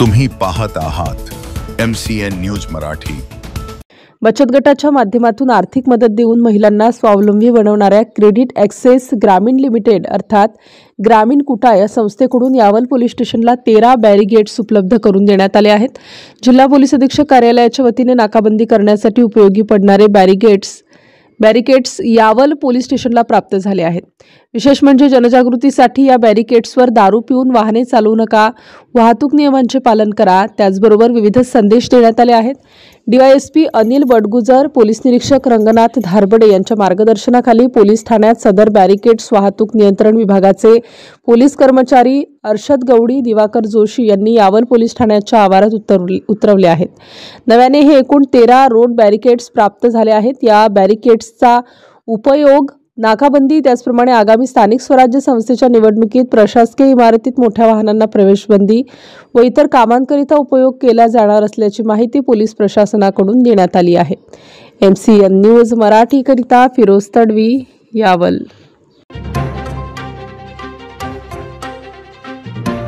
तुम्ही पाहत आहात MCN न्यूज मराठी। बचत गटाच्या माध्यमातून आर्थिक मदत देऊन महिलांना स्वावलंबी बनवणाऱ्या क्रेडिट ॲक्सेस ग्रामीण लिमिटेड अर्थात ग्रामीण कुटा या संस्थेकडून यावल पोलीस स्टेशनला 13 बॅरिगेट्स उपलब्ध करून देण्यात आले आहेत। जिल्हा पोलीस अधीक्षक कार्यालयाच्या वतीने नाकाबंदी करण्यासाठी उपयोगी पडणारे बॅरिकेड्स यावल पोलीस स्टेशनला प्राप्त झाले आहेत। विशेष म्हणजे जनजागृतीसाठी या बॅरिकेड्सवर दारू पिऊन वाहने चालवू नका, वाहतूक नियमांचे पालन करा, त्याचबरोबर विविध संदेश देण्यात आले आहेत। DYSP अनिल बडगुजर, पोलीस निरीक्षक रंगनाथ धारबडे यांच्या मार्गदर्शनाखाली पोलीस ठाण्यात सदर बॅरिकेड्स वाहतूक नियंत्रण विभागाचे पोलीस कर्मचारी अर्शद गवडी, दिवाकर जोशी यांनी यावल पोलीस ठाण्याच्या आवारात उतरवले आहेत। नव्याने हे एकूण 13 रोड बॅरिकेड्स प्राप्त झाले आहेत। या बॅरिकेड्सचा उपयोग नाकाबंदी त्याचप्रमाणे आगामी स्थानिक स्वराज्य संस्थेच्या निवडणुकीत, प्रशासकीय इमारतीत मोठ्या वाहनांना प्रवेशबंदी व इतर कामांकरिता उपयोग केला जाणार असल्याची माहिती पोलीस प्रशासनाकडून देण्यात आली आहे। MCN न्यूज मराठी करिता फिरोज तडवी, यावल।